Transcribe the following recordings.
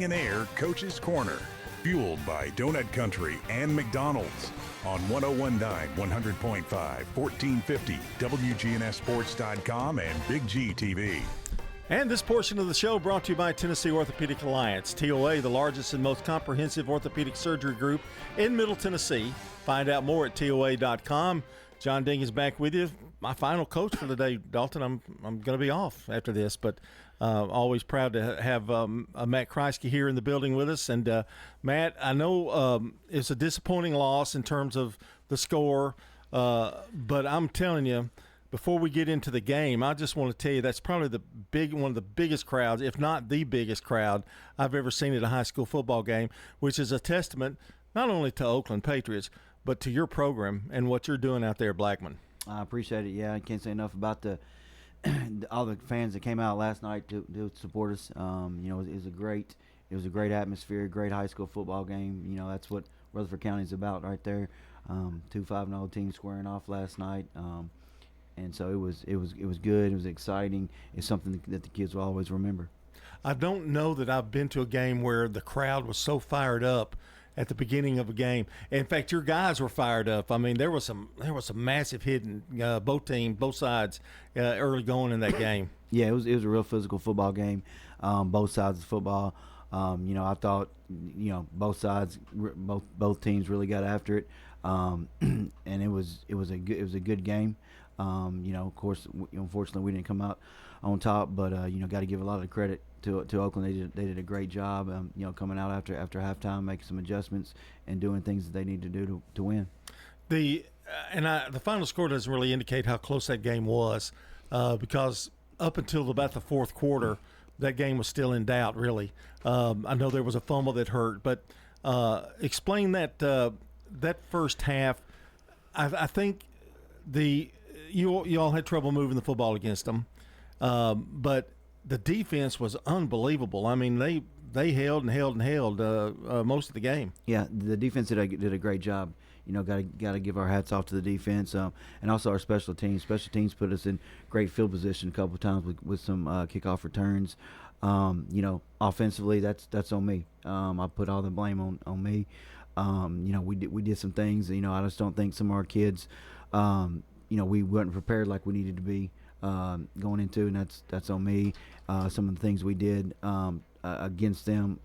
In Air Coach's Corner, fueled by Donut Country and McDonald's on 1019, 100.5, 1450, WGNSSports.com, and BigGTV. And this portion of the show brought to you by Tennessee Orthopedic Alliance, TOA, the largest and most comprehensive orthopedic surgery group in Middle Tennessee. Find out more at TOA.com. John Ding is back with you. My final coach for the day, Dalton. I'm going to be off after this, but always proud to have Matt Kriesky here in the building with us. And Matt, I know it's a disappointing loss in terms of the score, but I'm telling you, before we get into the game, I just want to tell you that's probably one of the biggest crowds, if not the biggest crowd I've ever seen at a high school football game, which is a testament not only to Oakland Patriots, but to your program and what you're doing out there, Blackman. I appreciate it. Yeah, I can't say enough about all the fans that came out last night to support us. It was a great atmosphere, great high school football game. You know, that's what Rutherford County is about right there. 2 5-0 teams squaring off last night, and so it was good. It was exciting. It's something that the kids will always remember. I don't know that I've been to a game where the crowd was so fired up at the beginning of a game. In fact, your guys were fired up. I mean, there was some massive hitting, both sides early going in that game. Yeah, it was a real physical football game, both sides of football. I thought both teams really got after it, and it was a good game. Of course, unfortunately, we didn't come out on top, but got to give a lot of credit to Oakland. They did a great job, coming out after halftime, making some adjustments and doing things that they need to do to win. The final score doesn't really indicate how close that game was, because up until about the fourth quarter, that game was still in doubt. Really, I know there was a fumble that hurt, but explain that first half. I think you all had trouble moving the football against them, but the defense was unbelievable. I mean, they held most of the game. Yeah, the defense did a great job. Got to give our hats off to the defense, and also our special teams. Special teams put us in great field position a couple of times with some kickoff returns. Offensively, that's on me. I put all the blame on me. We did some things. I just don't think some of our kids, we weren't prepared like we needed to be going into, and that's on me. Some of the things we did against them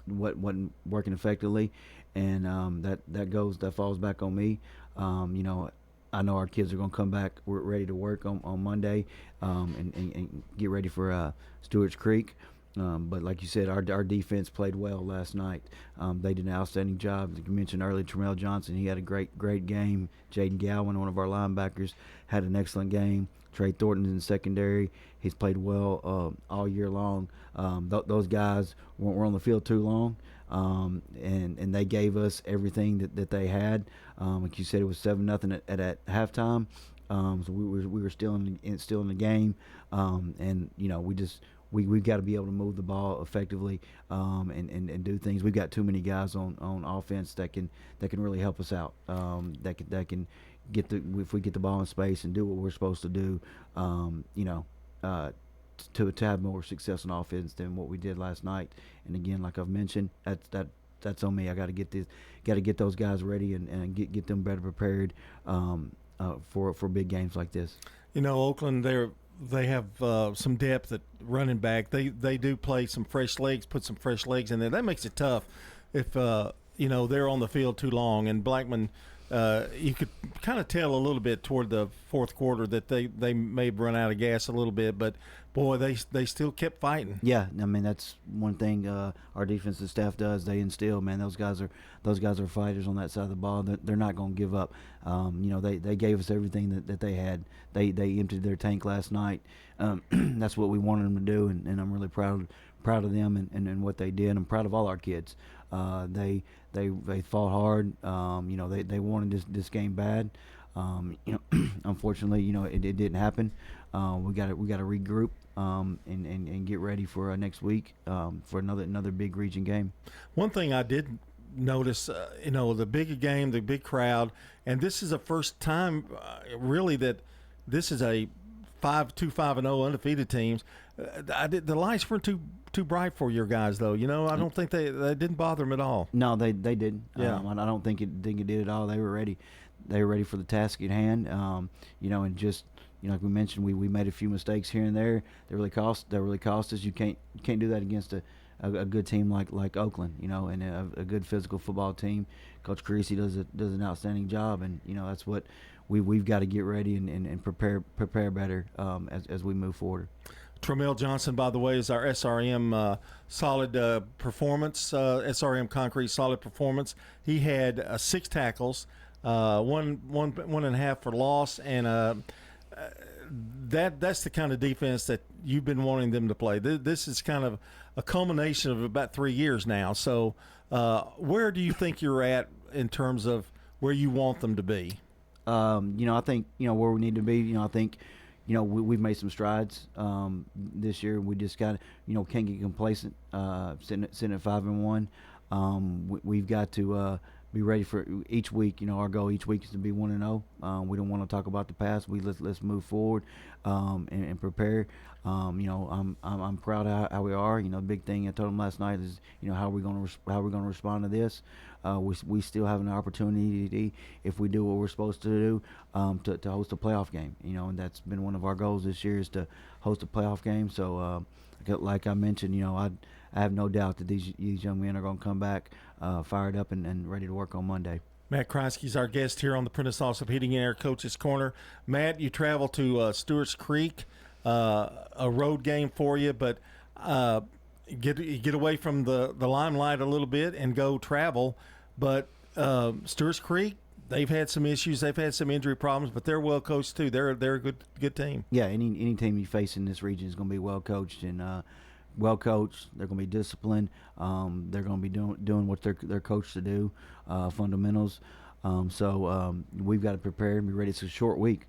wasn't working effectively, and that falls back on me. I know our kids are going to come back. We're ready to work on Monday, and get ready for Stewart's Creek. But like you said, our defense played well last night. They did an outstanding job. Like you mentioned earlier, Tremel Johnson, he had a great game. Jaden Gowan, one of our linebackers, had an excellent game. Trey Thornton in the secondary, he's played well all year long. Those guys weren't on the field too long, and they gave us everything that they had. Like you said, it was 7-0 at halftime. So we were still in the game, and we've got to be able to move the ball effectively, and do things. We've got too many guys on offense that can really help us out. That can if we get the ball in space and do what we're supposed to do, to have more success on offense than what we did last night. And again, like I've mentioned, that's on me. I got to get those guys ready and get them better prepared for big games like this. Oakland, they have some depth at running back. They do play some fresh legs, put some fresh legs in there. That makes it tough if they're on the field too long. And Blackman, you could kind of tell a little bit toward the fourth quarter that they may have run out of gas a little bit, but boy, they still kept fighting. Yeah, I mean that's one thing our defensive staff does. They instill, man. Those guys are fighters on that side of the ball. They're not going to give up. They gave us everything that they had. They emptied their tank last night. That's what we wanted them to do, and I'm really proud of them and what they did. I'm proud of all our kids. They fought hard. They wanted this game bad. Unfortunately, it didn't happen. We got to regroup and get ready for next week for another big region game. One thing I did notice, the big game, the big crowd, and this is the first time really that this is a 5-0 undefeated teams. The lights weren't too bright for your guys, though. I don't think they didn't bother them at all. No, they didn't. Yeah. I don't think it did at all. They were ready. They were ready for the task at hand. And just like we mentioned, we made a few mistakes here and there. That really cost us. You can't do that against a good team like Oakland. And a good physical football team. Coach Kriesky does an outstanding job, and that's what we've got to get ready and prepare better as we move forward. Tramel Johnson, by the way, is our SRM solid performance, SRM Concrete solid performance. He had 6 tackles, one and a half for loss, and that's the kind of defense that you've been wanting them to play. This is kind of a culmination of about 3 years now. So where do you think you're at in terms of where you want them to be? I think where we need to be. I think we've made some strides this year. We just got can't get complacent. Sitting at 5-1. We've got to be ready for each week. Our goal each week is to be 1-0. We don't want to talk about the past. Let's move forward and prepare. I'm proud of how we are. The big thing I told them last night is how we're going to respond to this. We still have an opportunity, if we do what we're supposed to do, to host a playoff game. And that's been one of our goals this year, is to host a playoff game. So like I mentioned, I have no doubt that these young men are going to come back fired up and ready to work on Monday. Matt Kriesky is our guest here on the Prentice Allsup Heating and Air Coach's Corner. Matt, you travel to Stewart's Creek, a road game for you, but get away from the limelight a little bit and go travel. But Stewart's Creek, they've had some issues, they've had some injury problems, but they're well coached too. They're a good team. Yeah, any team you face in this region is going to be well coached and well coached. They're going to be disciplined. They're going to be doing what they're coached to do, fundamentals. So we've got to prepare and be ready. It's a short week,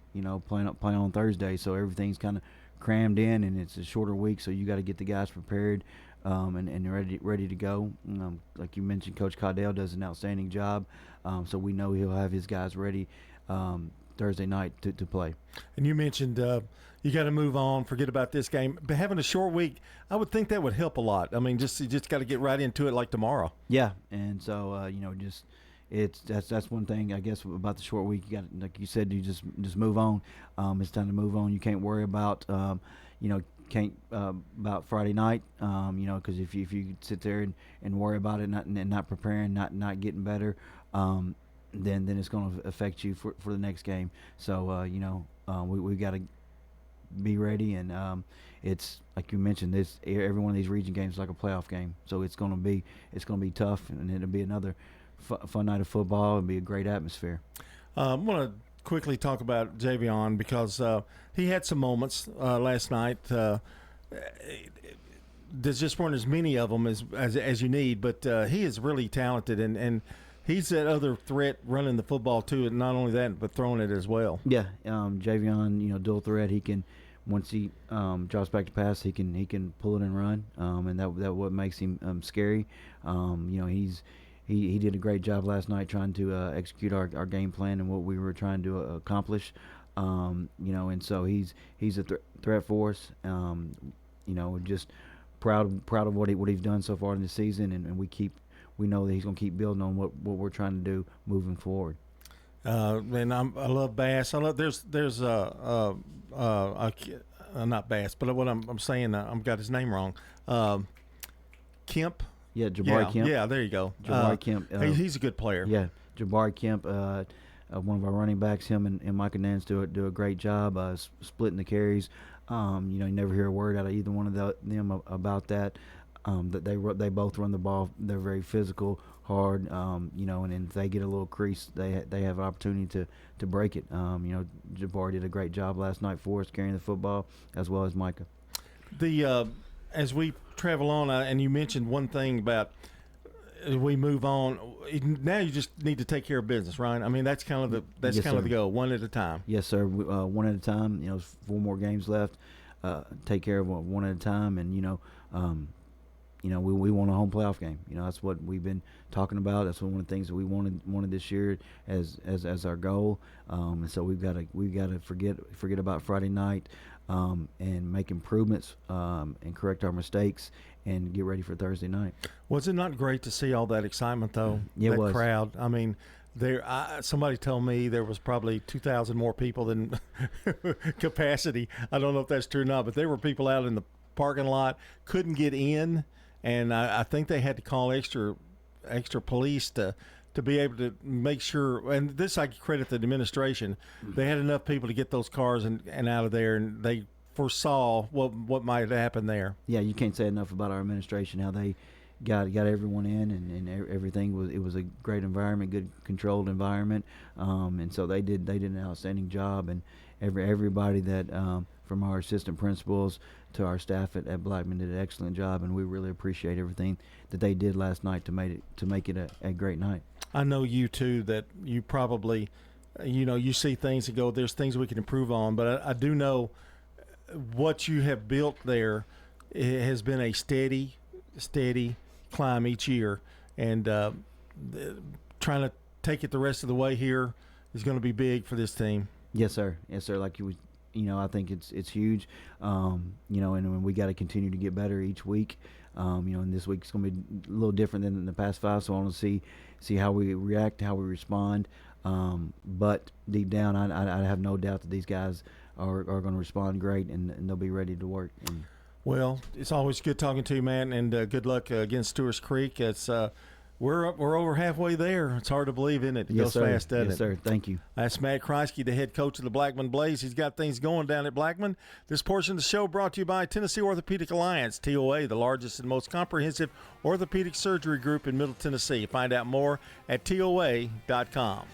playing on Thursday, so everything's kind of crammed in, and it's a shorter week. So you got to get the guys prepared and ready to go. Like you mentioned, Coach Caudell does an outstanding job. So we know he'll have his guys ready Thursday night to play. And you mentioned you got to move on, forget about this game. But having a short week, I would think that would help a lot. I mean, you just got to get right into it like tomorrow. Yeah, and so that's one thing I guess about the short week. You got, like you said, you just move on. It's time to move on. You can't worry about about Friday night. Because if you sit there and worry about it and not preparing, not getting better, then it's going to affect you for the next game. So we've got to be ready, and it's like you mentioned, every one of these region games is like a playoff game. So it's going to be tough, and it'll be another fun night of football. It'll be a great atmosphere. I want to quickly talk about Javion because he had some moments last night. There just weren't as many of them as you need, but he is really talented, and he's that other threat running the football too, and not only that, but throwing it as well. Yeah, Javion, dual threat. He can, once he drops back to pass, he can pull it and run, and that what makes him scary. He did a great job last night trying to execute our game plan and what we were trying to accomplish. And so he's a threat for us. Just proud of what he's done so far in the season, and we know that he's going to keep building on what we're trying to do moving forward. And I love Bass. There's not Bass, but what I'm saying, I've got his name wrong. Kemp. Yeah, Jabari Kemp. Yeah, there you go. Jabari Kemp. He's a good player. Yeah, Jabari Kemp, one of our running backs. Him and Micah Nance do a great job splitting the carries. You never hear a word out of either one of them about that. That they both run the ball. They're very physical, hard. And if they get a little crease, they have an opportunity to break it. Jabari did a great job last night for us carrying the football, as well as Micah. As we travel on, and you mentioned one thing about as we move on. Now you just need to take care of business, right? I mean, that's kind of the goal, one at a time. Yes, sir. One at a time. 4 more games left. Take care of one at a time, and we want a home playoff game. That's what we've been talking about. That's one of the things that we wanted this year as our goal. And so we've got to forget about Friday night. and make improvements and correct our mistakes and get ready for Thursday night. Was it not great to see all that excitement, though? Yeah, that it was. Crowd. I mean, somebody told me there was probably 2,000 more people than capacity. I don't know if that's true or not, but there were people out in the parking lot, couldn't get in, and I think they had to call extra police to be able to make sure. And this, I credit the administration. They had enough people to get those cars and out of there, and they foresaw what might happen there. Yeah, you can't say enough about our administration, how they got everyone in, and everything was a great environment, good controlled environment, and so they did an outstanding job, and everybody that from our assistant principals to our staff at Blackman did an excellent job, and we really appreciate everything that they did last night to make it a great night. I know you too, that you probably you see things and go, there's things we can improve on, but I do know what you have built there has been a steady climb each year, and trying to take it the rest of the way here is going to be big for this team. Yes, sir. Like I think it's huge. And we got to continue to get better each week. And this week's going to be a little different than the past 5, so I want to see how we react, how we respond. But deep down, I have no doubt that these guys are going to respond great, and they'll be ready to work. Well, it's always good talking to you, man, and good luck against Stewart's Creek. It's we're over halfway there. It's hard to believe, isn't it? It goes fast, doesn't it? Yes, sir. Thank you. That's Matt Kriesky, the head coach of the Blackman Blaze. He's got things going down at Blackman. This portion of the show brought to you by Tennessee Orthopedic Alliance, TOA, the largest and most comprehensive orthopedic surgery group in Middle Tennessee. Find out more at TOA.com.